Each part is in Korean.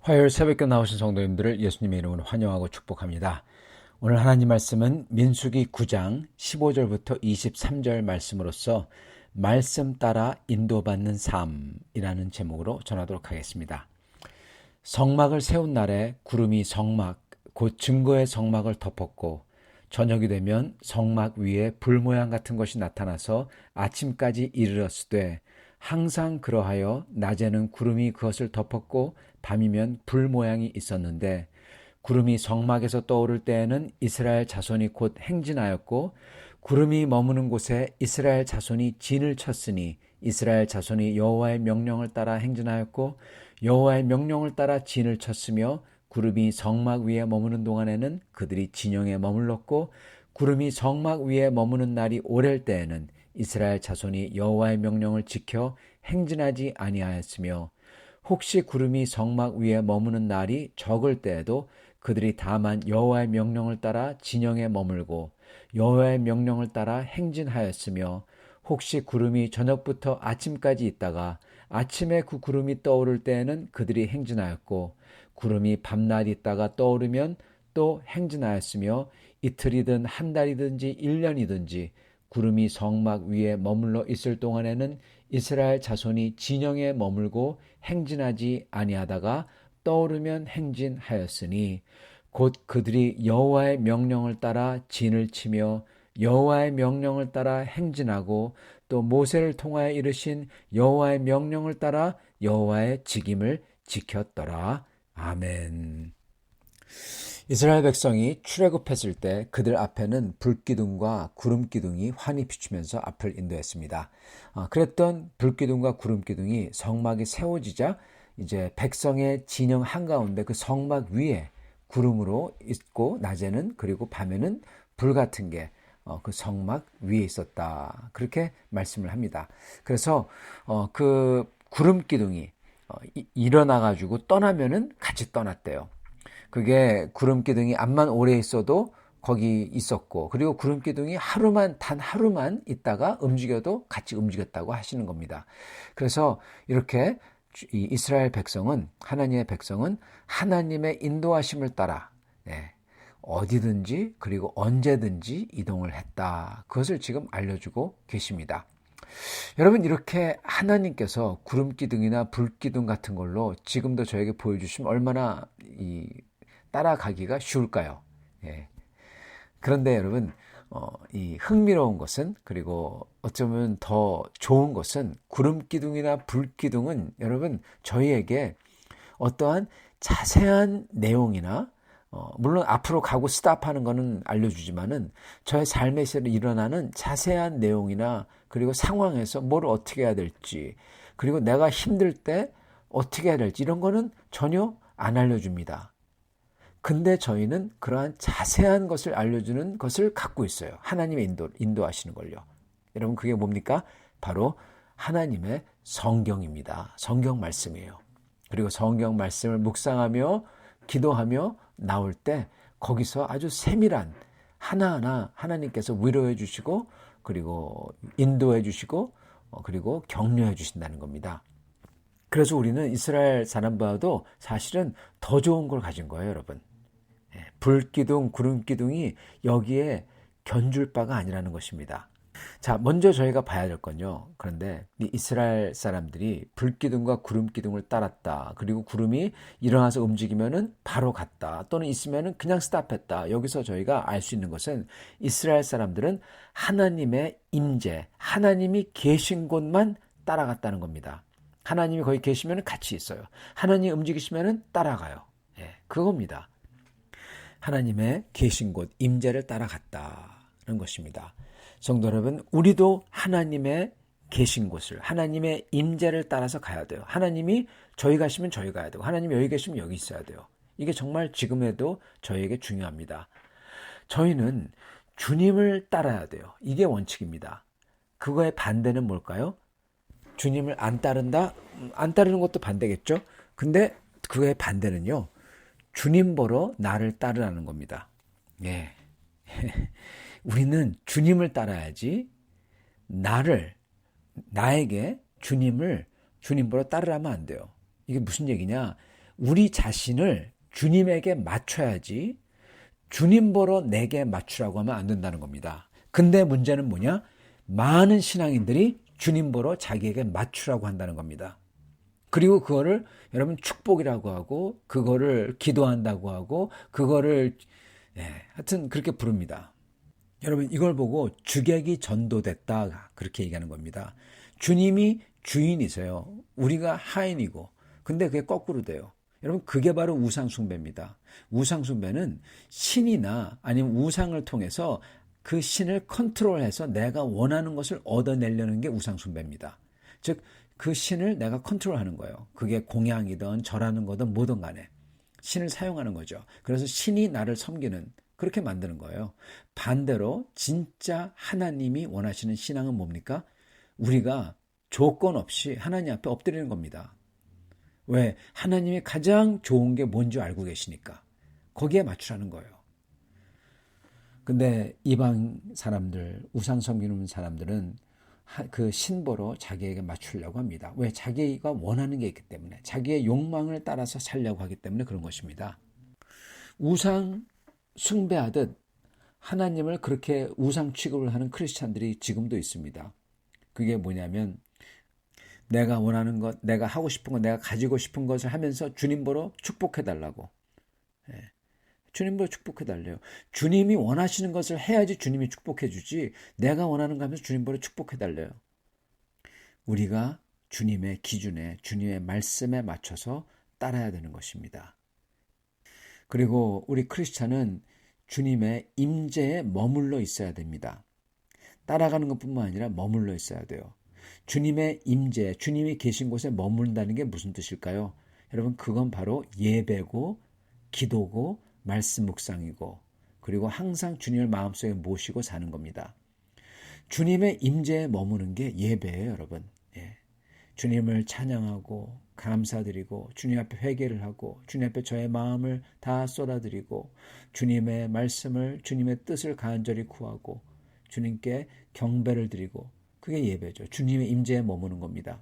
화요일 새벽에 나오신 성도님들을 예수님의 이름으로 환영하고 축복합니다. 오늘 하나님 말씀은 민수기 9장 15절부터 23절 말씀으로서 말씀 따라 인도받는 삶이라는 제목으로 전하도록 하겠습니다. 성막을 세운 날에 구름이 성막 곧 증거의 성막을 덮었고 저녁이 되면 성막 위에 불 모양 같은 것이 나타나서 아침까지 이르렀으되 항상 그러하여 낮에는 구름이 그것을 덮었고 밤이면 불 모양이 있었는데 구름이 성막에서 떠오를 때에는 이스라엘 자손이 곧 행진하였고 구름이 머무는 곳에 이스라엘 자손이 진을 쳤으니 이스라엘 자손이 여호와의 명령을 따라 행진하였고 여호와의 명령을 따라 진을 쳤으며 구름이 성막 위에 머무는 동안에는 그들이 진영에 머물렀고 구름이 성막 위에 머무는 날이 오랠 때에는 이스라엘 자손이 여호와의 명령을 지켜 행진하지 아니하였으며 혹시 구름이 성막 위에 머무는 날이 적을 때에도 그들이 다만 여호와의 명령을 따라 진영에 머물고 여호와의 명령을 따라 행진하였으며 혹시 구름이 저녁부터 아침까지 있다가 아침에 그 구름이 떠오를 때에는 그들이 행진하였고 구름이 밤낮 있다가 떠오르면 또 행진하였으며 이틀이든 한 달이든지 1년이든지 구름이 성막 위에 머물러 있을 동안에는 이스라엘 자손이 진영에 머물고 행진하지 아니하다가 떠오르면 행진하였으니 곧 그들이 여호와의 명령을 따라 진을 치며 여호와의 명령을 따라 행진하고 또 모세를 통하여 이르신 여호와의 명령을 따라 여호와의 직임을 지켰더라. 아멘. 이스라엘 백성이 출애굽했을 때 그들 앞에는 불기둥과 구름기둥이 환히 비추면서 앞을 인도했습니다. 그랬던 불기둥과 구름기둥이 성막이 세워지자 이제 백성의 진영 한가운데 그 성막 위에 구름으로 있고 낮에는 그리고 밤에는 불 같은 게 그 성막 위에 있었다. 그렇게 말씀을 합니다. 그래서 그 구름기둥이 일어나가지고 떠나면은 같이 떠났대요. 그게 구름기둥이 암만 오래 있어도 거기 있었고 그리고 구름기둥이 단 하루만 있다가 움직여도 같이 움직였다고 하시는 겁니다. 그래서 이렇게 이스라엘 백성은 하나님의 백성은 하나님의 인도하심을 따라 어디든지 그리고 언제든지 이동을 했다. 그것을 지금 알려주고 계십니다. 여러분 이렇게 하나님께서 구름기둥이나 불기둥 같은 걸로 지금도 저에게 보여주시면 얼마나 따라가기가 쉬울까요? 예. 그런데 여러분 이 흥미로운 것은 그리고 어쩌면 더 좋은 것은 구름기둥이나 불기둥은 여러분 저희에게 어떠한 자세한 내용이나 물론 앞으로 가고 스탑하는 거는 알려주지만은 저의 삶에서 일어나는 자세한 내용이나 그리고 상황에서 뭘 어떻게 해야 될지 그리고 내가 힘들 때 어떻게 해야 될지 이런 거는 전혀 안 알려줍니다. 근데 저희는 그러한 자세한 것을 알려주는 것을 갖고 있어요. 하나님의 인도하시는 걸요. 여러분 그게 뭡니까? 바로 하나님의 성경입니다. 성경 말씀이에요. 그리고 성경 말씀을 묵상하며 기도하며 나올 때 거기서 아주 세밀한 하나하나 하나님께서 위로해 주시고 그리고 인도해 주시고 그리고 격려해 주신다는 겁니다. 그래서 우리는 이스라엘 사람보다도 사실은 더 좋은 걸 가진 거예요, 여러분. 불기둥, 구름기둥이 여기에 견줄 바가 아니라는 것입니다. 자, 먼저 저희가 봐야 될 건요. 그런데 이 이스라엘 사람들이 불기둥과 구름기둥을 따랐다. 그리고 구름이 일어나서 움직이면은 바로 갔다. 또는 있으면은 그냥 스탑했다. 여기서 저희가 알 수 있는 것은 이스라엘 사람들은 하나님의 임재, 하나님이 계신 곳만 따라갔다는 겁니다. 하나님이 거기 계시면 같이 있어요. 하나님이 움직이시면 따라가요. 그겁니다. 하나님의 계신 곳, 임재를 따라갔다는 것입니다. 성도 여러분, 우리도 하나님의 계신 곳을, 하나님의 임재를 따라서 가야 돼요. 하나님이 저희 가시면 저희 가야 되고, 하나님이 여기 계시면 여기 있어야 돼요. 이게 정말 지금에도 저에게 중요합니다. 저희는 주님을 따라야 돼요. 이게 원칙입니다. 그거의 반대는 뭘까요? 주님을 안 따른다? 안 따르는 것도 반대겠죠? 근데 그거의 반대는요. 주님 보러 나를 따르라는 겁니다. 예. 우리는 주님을 따라야지 나에게 주님 보러 따르라면 안 돼요. 이게 무슨 얘기냐? 우리 자신을 주님에게 맞춰야지 주님 보러 내게 맞추라고 하면 안 된다는 겁니다. 근데 문제는 뭐냐? 많은 신앙인들이 주님 보러 자기에게 맞추라고 한다는 겁니다. 그리고 그거를 여러분 축복이라고 하고 그거를 기도한다고 하고 그거를 하여튼 그렇게 부릅니다. 여러분 이걸 보고 주객이 전도됐다 그렇게 얘기하는 겁니다. 주님이 주인이세요. 우리가 하인이고 근데 그게 거꾸로 돼요. 여러분 그게 바로 우상숭배입니다. 우상숭배는 신이나 아니면 우상을 통해서 그 신을 컨트롤해서 내가 원하는 것을 얻어내려는 게 우상숭배입니다. 즉 그 신을 내가 컨트롤하는 거예요. 그게 공양이든 절하는 거든 뭐든 간에 신을 사용하는 거죠. 그래서 신이 나를 섬기는 그렇게 만드는 거예요. 반대로 진짜 하나님이 원하시는 신앙은 뭡니까? 우리가 조건 없이 하나님 앞에 엎드리는 겁니다. 왜? 하나님이 가장 좋은 게 뭔지 알고 계시니까. 거기에 맞추라는 거예요. 근데 이방 사람들, 우상 섬기는 사람들은 그 신보로 자기에게 맞추려고 합니다. 왜? 자기가 원하는 게 있기 때문에, 자기의 욕망을 따라서 살려고 하기 때문에 그런 것입니다. 우상 숭배하듯 하나님을 그렇게 우상 취급을 하는 크리스찬들이 지금도 있습니다. 그게 뭐냐면 내가 원하는 것, 내가 하고 싶은 것, 내가 가지고 싶은 것을 하면서 주님 보러 축복해달라고. 주님 보러 축복해달래요. 주님이 원하시는 것을 해야지 주님이 축복해주지 내가 원하는 거 하면서 주님 보러 축복해달래요. 우리가 주님의 기준에 주님의 말씀에 맞춰서 따라야 되는 것입니다. 그리고 우리 크리스찬은 주님의 임재에 머물러 있어야 됩니다. 따라가는 것뿐만 아니라 머물러 있어야 돼요. 주님의 임재, 주님이 계신 곳에 머문다는 게 무슨 뜻일까요? 여러분 그건 바로 예배고 기도고 말씀 묵상이고 그리고 항상 주님을 마음속에 모시고 사는 겁니다. 주님의 임재에 머무는 게 예배예요, 여러분. 주님을 찬양하고 감사드리고 주님 앞에 회개를 하고 주님 앞에 저의 마음을 다 쏟아드리고 주님의 말씀을 주님의 뜻을 간절히 구하고 주님께 경배를 드리고 그게 예배죠. 주님의 임재에 머무는 겁니다.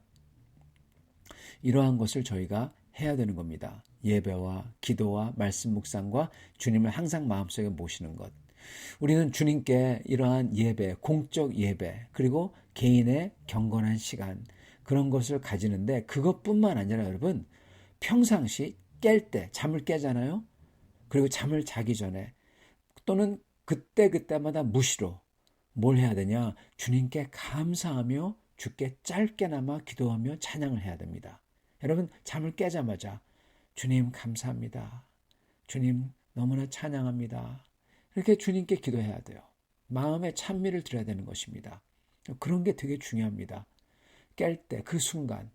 이러한 것을 저희가 해야 되는 겁니다. 예배와 기도와 말씀 묵상과 주님을 항상 마음속에 모시는 것. 우리는 주님께 이러한 예배, 공적 예배, 그리고 개인의 경건한 시간, 그런 것을 가지는데 그것뿐만 아니라 여러분 평상시 깰 때 잠을 깨잖아요. 그리고 잠을 자기 전에 또는 그때마다 무시로 뭘 해야 되냐? 주님께 감사하며 주께 짧게나마 기도하며 찬양을 해야 됩니다. 여러분 잠을 깨자마자 주님 감사합니다. 주님 너무나 찬양합니다. 이렇게 주님께 기도해야 돼요. 마음에 찬미를 드려야 되는 것입니다. 그런 게 되게 중요합니다. 깰 때 그 순간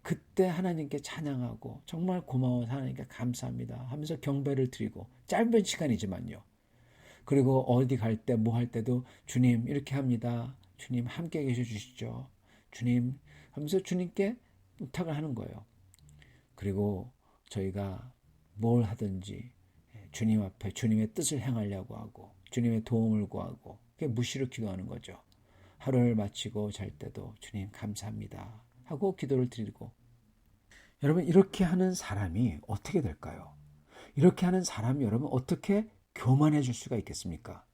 그때 하나님께 찬양하고 정말 고마워서 하나님께 감사합니다 하면서 경배를 드리고 짧은 시간이지만요. 그리고 어디 갈 때 뭐 할 때도 주님 이렇게 합니다. 주님 함께 계셔 주시죠. 주님 하면서 주님께 부탁을 하는 거예요. 그리고 저희가 뭘 하든지 주님 앞에 주님의 뜻을 행하려고 하고 주님의 도움을 구하고 그게 무시로 기도하는 거죠. 하루를 마치고 잘 때도 주님 감사합니다 하고 기도를 드리고 여러분 이렇게 하는 사람이 어떻게 될까요? 이렇게 하는 사람이 여러분 어떻게 교만해질 수가 있겠습니까?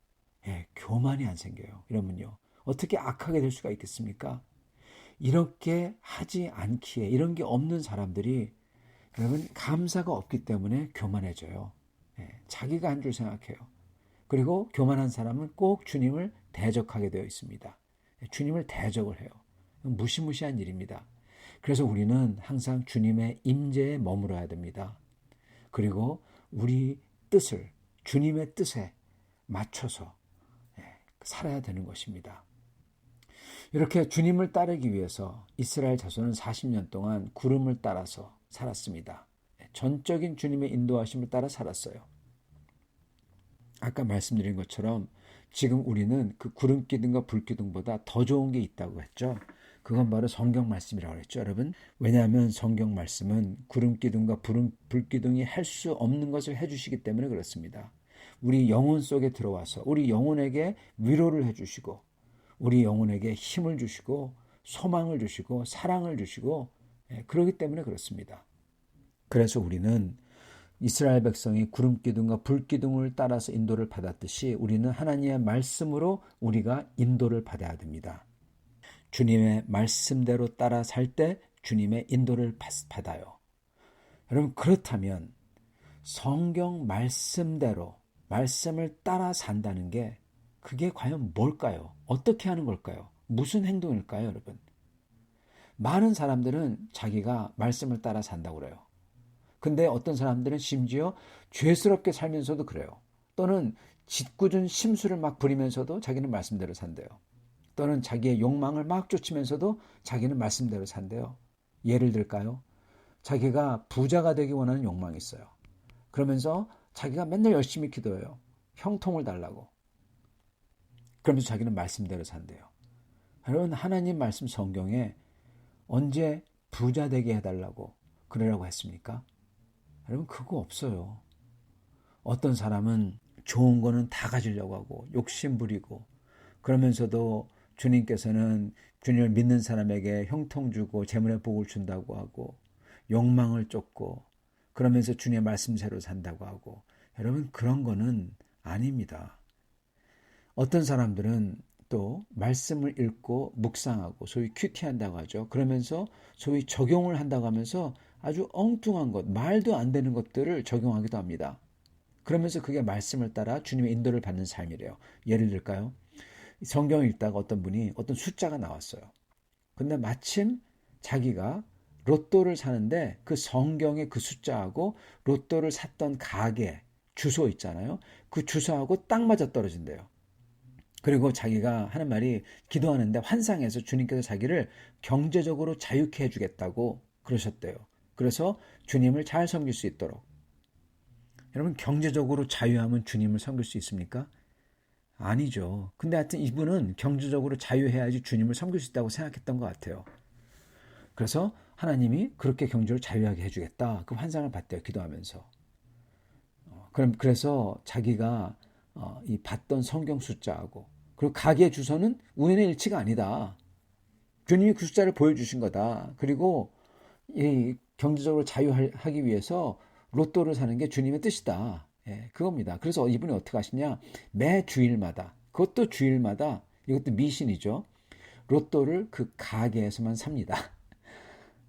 교만이 안 생겨요. 이러면요. 어떻게 악하게 될 수가 있겠습니까? 이렇게 하지 않기에 이런 게 없는 사람들이 여러분 감사가 없기 때문에 교만해져요. 자기가 한 줄 생각해요. 그리고 교만한 사람은 꼭 주님을 대적하게 되어 있습니다. 주님을 대적을 해요. 무시무시한 일입니다. 그래서 우리는 항상 주님의 임재에 머물러야 됩니다. 그리고 우리 뜻을 주님의 뜻에 맞춰서 살아야 되는 것입니다. 이렇게 주님을 따르기 위해서 이스라엘 자손은 40년 동안 구름을 따라서 살았습니다. 전적인 주님의 인도하심을 따라 살았어요. 아까 말씀드린 것처럼 지금 우리는 그 구름 기둥과 불 기둥보다 더 좋은 게 있다고 했죠. 그건 바로 성경 말씀이라고 했죠, 여러분. 왜냐하면 성경 말씀은 구름 기둥과 불 기둥이 할 수 없는 것을 해주시기 때문에 그렇습니다. 우리 영혼 속에 들어와서 우리 영혼에게 위로를 해주시고 우리 영혼에게 힘을 주시고 소망을 주시고 사랑을 주시고 그러기 때문에 그렇습니다. 그래서 우리는 이스라엘 백성이 구름기둥과 불기둥을 따라서 인도를 받았듯이 우리는 하나님의 말씀으로 우리가 인도를 받아야 됩니다. 주님의 말씀대로 따라 살 때 주님의 인도를 받아요. 여러분, 그렇다면 성경 말씀대로 말씀을 따라 산다는 게 그게 과연 뭘까요? 어떻게 하는 걸까요? 무슨 행동일까요, 여러분? 많은 사람들은 자기가 말씀을 따라 산다고 그래요. 근데 어떤 사람들은 심지어 죄스럽게 살면서도 그래요. 또는 짓궂은 심술을 막 부리면서도 자기는 말씀대로 산대요. 또는 자기의 욕망을 막 쫓으면서도 자기는 말씀대로 산대요. 예를 들까요? 자기가 부자가 되기 원하는 욕망이 있어요. 그러면서 자기가 맨날 열심히 기도해요. 형통을 달라고. 그러면서 자기는 말씀대로 산대요. 여러분, 하나님 말씀 성경에 언제 부자 되게 해달라고 그러라고 했습니까? 여러분, 그거 없어요. 어떤 사람은 좋은 거는 다 가지려고 하고 욕심 부리고, 그러면서도 주님께서는 주님을 믿는 사람에게 형통 주고 재물의 복을 준다고 하고 욕망을 쫓고, 그러면서 주님의 말씀대로 산다고 하고, 여러분, 그런 거는 아닙니다. 어떤 사람들은 또 말씀을 읽고 묵상하고 소위 큐티한다고 하죠. 그러면서 소위 적용을 한다고 하면서 아주 엉뚱한 것, 말도 안 되는 것들을 적용하기도 합니다. 그러면서 그게 말씀을 따라 주님의 인도를 받는 삶이래요. 예를 들까요? 성경을 읽다가 어떤 분이 어떤 숫자가 나왔어요. 근데 마침 자기가 로또를 사는데 그 성경의 그 숫자하고 로또를 샀던 가게 주소 있잖아요. 그 주소하고 딱 맞아 떨어진대요. 그리고 자기가 하는 말이 기도하는데 환상에서 주님께서 자기를 경제적으로 자유케 해주겠다고 그러셨대요. 그래서 주님을 잘 섬길 수 있도록. 여러분, 경제적으로 자유하면 주님을 섬길 수 있습니까? 아니죠. 근데 하여튼 이분은 경제적으로 자유해야지 주님을 섬길 수 있다고 생각했던 것 같아요. 그래서 하나님이 그렇게 경제를 자유하게 해주겠다. 그 환상을 봤대요. 기도하면서. 그래서 자기가 이 봤던 성경 숫자하고 그리고 가게 주소는 우연의 일치가 아니다. 주님이 그 숫자를 보여주신 거다. 그리고 이 경제적으로 자유하기 위해서 로또를 사는 게 주님의 뜻이다. 예, 그겁니다. 그래서 이분이 어떻게 하시냐? 매 주일마다, 그것도 주일마다, 이것도 미신이죠. 로또를 그 가게에서만 삽니다.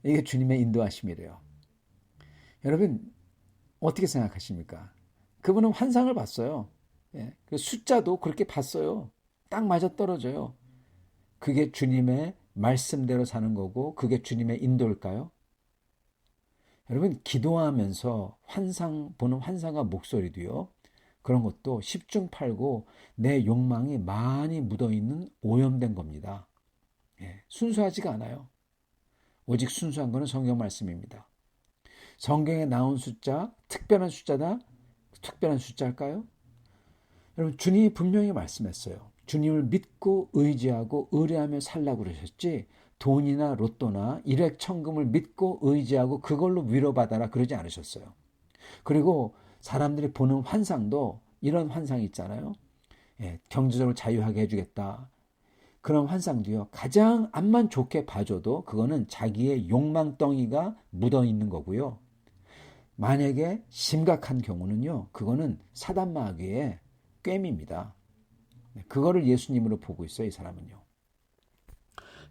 이게 주님의 인도하심이래요. 여러분, 어떻게 생각하십니까? 그분은 환상을 봤어요. 예, 그 숫자도 그렇게 봤어요. 딱 맞아떨어져요. 그게 주님의 말씀대로 사는 거고 그게 주님의 인도일까요? 여러분, 기도하면서 환상 보는 환상과 목소리도요. 그런 것도 10중 8구 내 욕망이 많이 묻어있는 오염된 겁니다. 예, 순수하지가 않아요. 오직 순수한 것은 성경 말씀입니다. 성경에 나온 숫자, 특별한 숫자다? 특별한 숫자일까요? 여러분, 주님이 분명히 말씀했어요. 주님을 믿고 의지하고 의뢰하며 살라고 그러셨지 돈이나 로또나 일액천금을 믿고 의지하고 그걸로 위로받아라 그러지 않으셨어요. 그리고 사람들이 보는 환상도 이런 환상이 있잖아요. 예, 경제적으로 자유하게 해주겠다. 그런 환상도요. 가장 앞만 좋게 봐줘도 그거는 자기의 욕망덩이가 묻어있는 거고요. 만약에 심각한 경우는요. 그거는 사단마귀의 꿰입니다. 그거를 예수님으로 보고 있어요. 이 사람은요.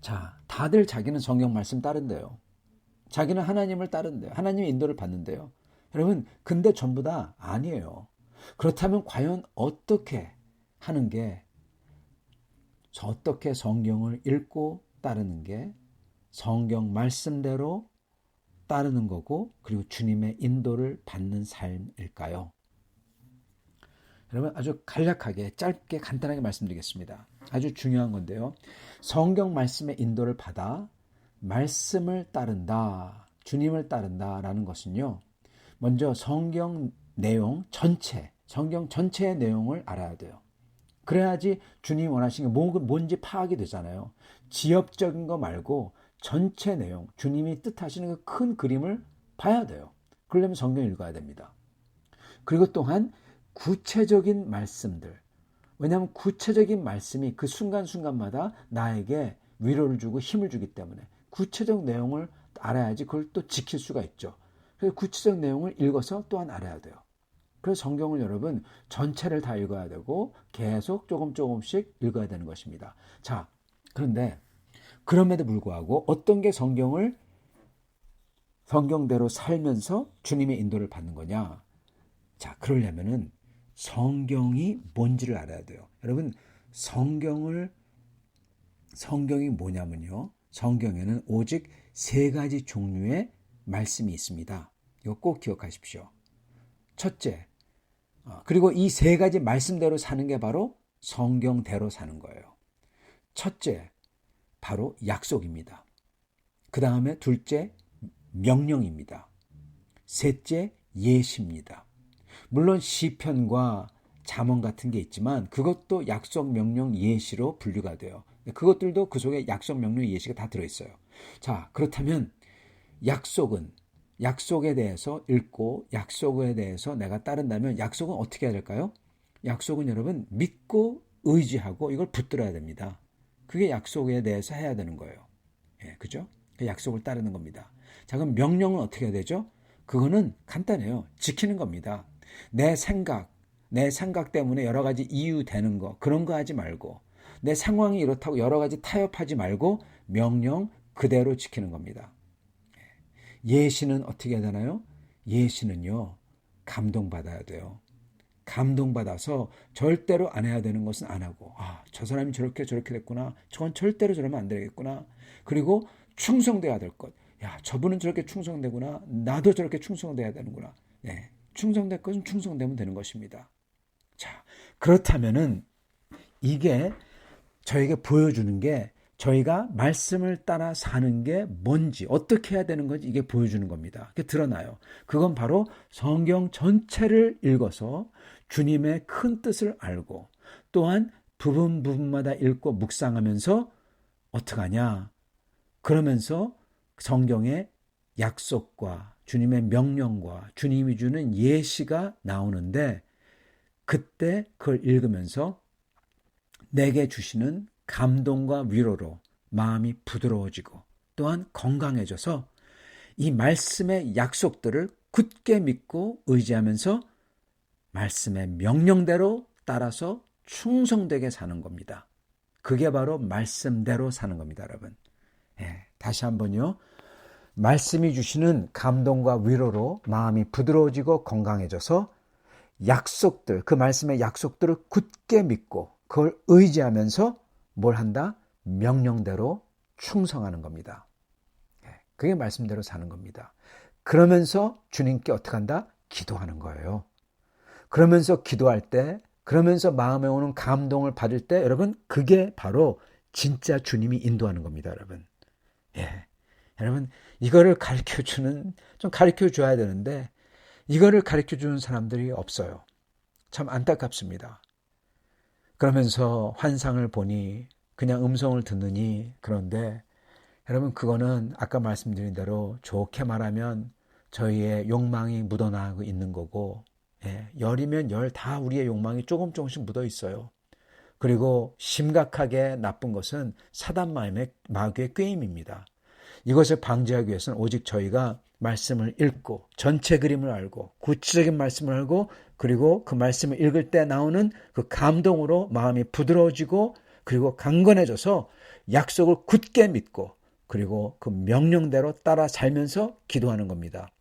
자, 다들 자기는 성경 말씀 따른대요. 자기는 하나님을 따른대요. 하나님의 인도를 받는데요. 여러분, 근데 전부 다 아니에요. 그렇다면 과연 어떻게 하는 게, 어떻게 성경을 읽고 따르는 게 성경 말씀대로 따르는 거고 그리고 주님의 인도를 받는 삶일까요? 여러분, 아주 간략하게 짧게 간단하게 말씀드리겠습니다. 아주 중요한 건데요. 성경 말씀의 인도를 받아 말씀을 따른다, 주님을 따른다라는 것은요. 먼저 성경 내용 전체, 성경 전체의 내용을 알아야 돼요. 그래야지 주님이 원하시는 게 뭔지 파악이 되잖아요. 지엽적인 거 말고 전체 내용, 주님이 뜻하시는 그 큰 그림을 봐야 돼요. 그러려면 성경 읽어야 됩니다. 그리고 또한 구체적인 말씀들. 왜냐하면 구체적인 말씀이 그 순간순간마다 나에게 위로를 주고 힘을 주기 때문에 구체적 내용을 알아야지 그걸 또 지킬 수가 있죠. 그래서 구체적 내용을 읽어서 또한 알아야 돼요. 그래서 성경을 여러분 전체를 다 읽어야 되고 계속 조금씩 읽어야 되는 것입니다. 자, 그런데 그럼에도 불구하고 어떤 게 성경대로 살면서 주님의 인도를 받는 거냐? 자, 그러려면은 성경이 뭔지를 알아야 돼요. 여러분, 성경이 뭐냐면요. 성경에는 오직 3가지 종류의 말씀이 있습니다. 이거 꼭 기억하십시오. 첫째, 그리고 이 3가지 말씀대로 사는 게 바로 성경대로 사는 거예요. 첫째, 바로 약속입니다. 그 다음에 둘째, 명령입니다. 셋째, 예시입니다. 물론 시편과 잠언 같은 게 있지만 그것도 약속, 명령, 예시로 분류가 돼요. 그것들도 그 속에 약속, 명령, 예시가 다 들어있어요. 자, 그렇다면 약속에 대해서 읽고 약속에 대해서 내가 따른다면 약속은 어떻게 해야 될까요? 약속은 여러분 믿고 의지하고 이걸 붙들어야 됩니다. 그게 약속에 대해서 해야 되는 거예요. 예, 그죠? 그 약속을 따르는 겁니다. 자, 그럼 명령은 어떻게 해야 되죠? 그거는 간단해요. 지키는 겁니다. 내 생각 때문에 여러 가지 이유 되는 거, 그런 거 하지 말고, 내 상황이 이렇다고 여러 가지 타협하지 말고 명령 그대로 지키는 겁니다. 예시는 어떻게 해야 되나요? 예시는요, 감동받아야 돼요. 감동받아서 절대로 안 해야 되는 것은 안 하고, 저 사람이 저렇게 됐구나. 저건 절대로 저러면 안 되겠구나. 그리고 충성돼야 될 것. 야, 저분은 저렇게 충성되구나. 나도 저렇게 충성돼야 되는구나. 네, 충성될 것은 충성되면 되는 것입니다. 자, 그렇다면은 이게 저에게 보여주는 게 저희가 말씀을 따라 사는 게 뭔지, 어떻게 해야 되는 건지 이게 보여주는 겁니다. 그게 드러나요. 그건 바로 성경 전체를 읽어서 주님의 큰 뜻을 알고 또한 부분마다 읽고 묵상하면서 어떡하냐? 그러면서 성경의 약속과 주님의 명령과 주님이 주는 예시가 나오는데 그때 그걸 읽으면서 내게 주시는 감동과 위로로 마음이 부드러워지고 또한 건강해져서 이 말씀의 약속들을 굳게 믿고 의지하면서 말씀의 명령대로 따라서 충성되게 사는 겁니다. 그게 바로 말씀대로 사는 겁니다, 여러분. 다시 한번요. 말씀이 주시는 감동과 위로로 마음이 부드러워지고 건강해져서 약속들, 그 말씀의 약속들을 굳게 믿고 그걸 의지하면서 뭘 한다? 명령대로 충성하는 겁니다. 그게 말씀대로 사는 겁니다. 그러면서 주님께 어떻게 한다? 기도하는 거예요. 그러면서 기도할 때, 그러면서 마음에 오는 감동을 받을 때 여러분 그게 바로 진짜 주님이 인도하는 겁니다, 여러분. 여러분 이거를 좀 가르쳐 줘야 되는데 이거를 가르쳐 주는 사람들이 없어요. 참 안타깝습니다. 그러면서 환상을 보니 그냥 음성을 듣느니 그런데 여러분 그거는 아까 말씀드린 대로 좋게 말하면 저희의 욕망이 묻어나고 있는 거고 열이면 열 다 우리의 욕망이 조금씩 묻어 있어요. 그리고 심각하게 나쁜 것은 사단 마귀의 꾀임입니다. 이것을 방지하기 위해서는 오직 저희가 말씀을 읽고 전체 그림을 알고 구체적인 말씀을 알고 그리고 그 말씀을 읽을 때 나오는 그 감동으로 마음이 부드러워지고 그리고 강건해져서 약속을 굳게 믿고 그리고 그 명령대로 따라 살면서 기도하는 겁니다.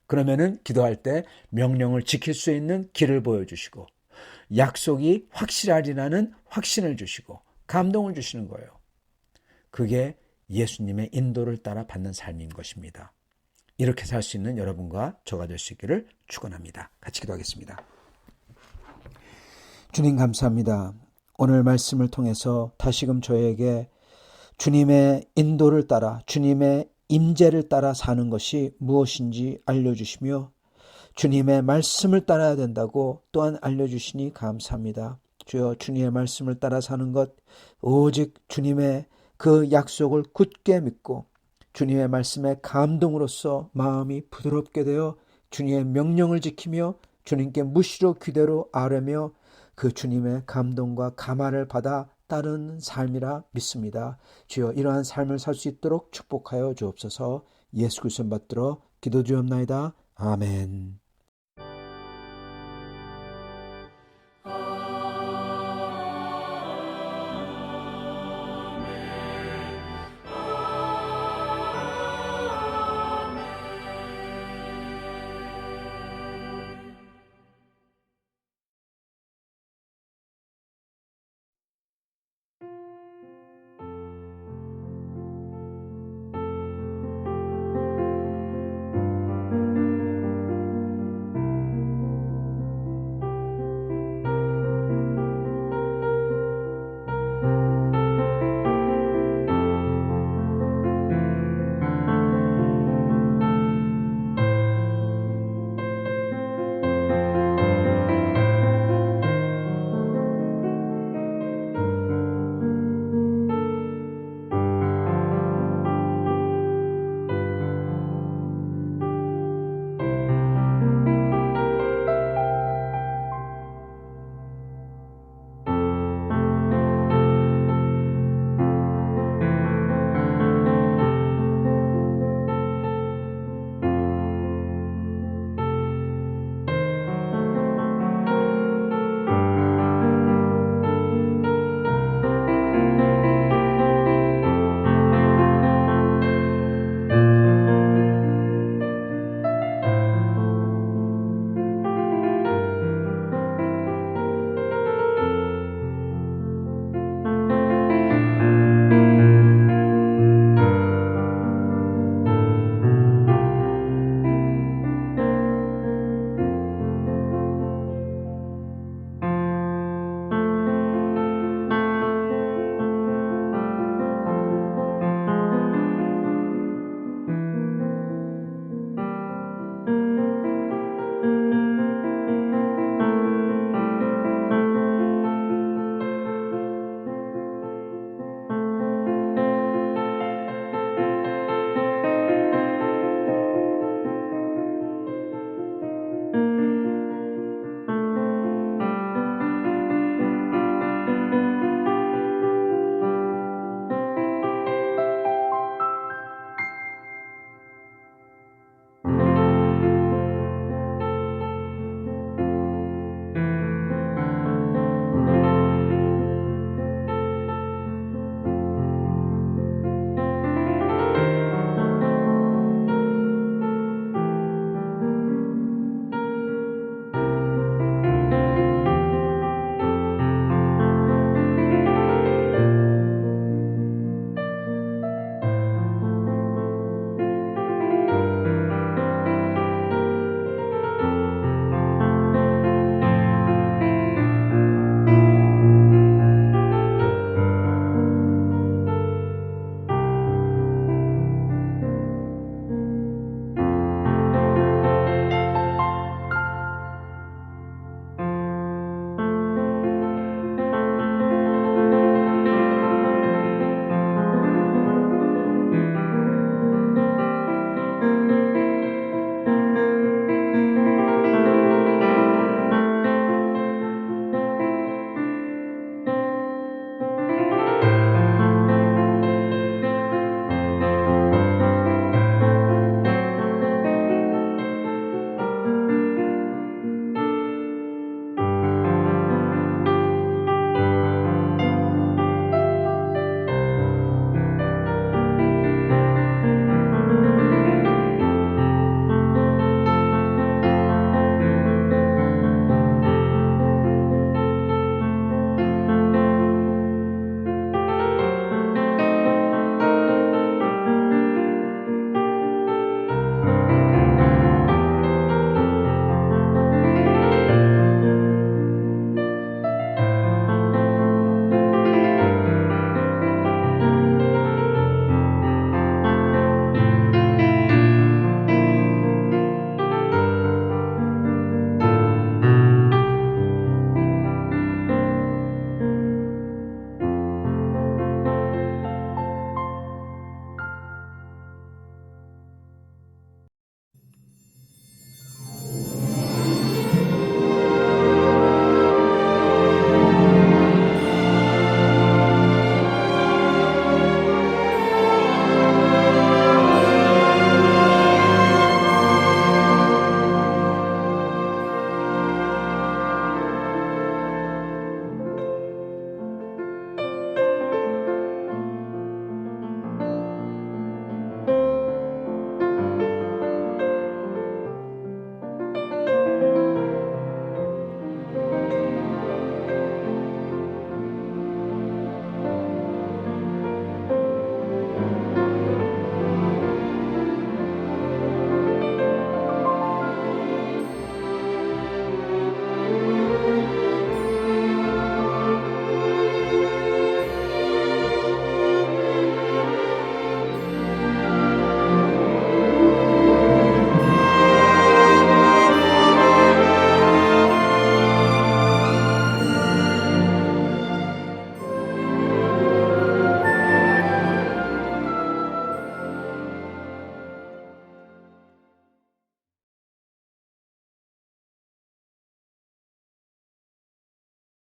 그러면은 기도할 때 명령을 지킬 수 있는 길을 보여주시고 약속이 확실하리라는 확신을 주시고 감동을 주시는 거예요. 그게 예수님의 인도를 따라 받는 삶인 것입니다. 이렇게 살 수 있는 여러분과 저가 될 수 있기를 축원합니다. 같이 기도하겠습니다. 주님 감사합니다. 오늘 말씀을 통해서 다시금 저에게 주님의 인도를 따라 주님의 임재를 따라 사는 것이 무엇인지 알려주시며 주님의 말씀을 따라야 된다고 또한 알려주시니 감사합니다. 주여 주님의 말씀을 따라 사는 것 오직 주님의 그 약속을 굳게 믿고 주님의 말씀에 감동으로써 마음이 부드럽게 되어 주님의 명령을 지키며 주님께 무시로 기대로 아뢰며 그 주님의 감동과 감화를 받아 따르는 삶이라 믿습니다. 주여 이러한 삶을 살 수 있도록 축복하여 주옵소서. 예수 그리스도 받들어 기도드리옵나이다. 아멘.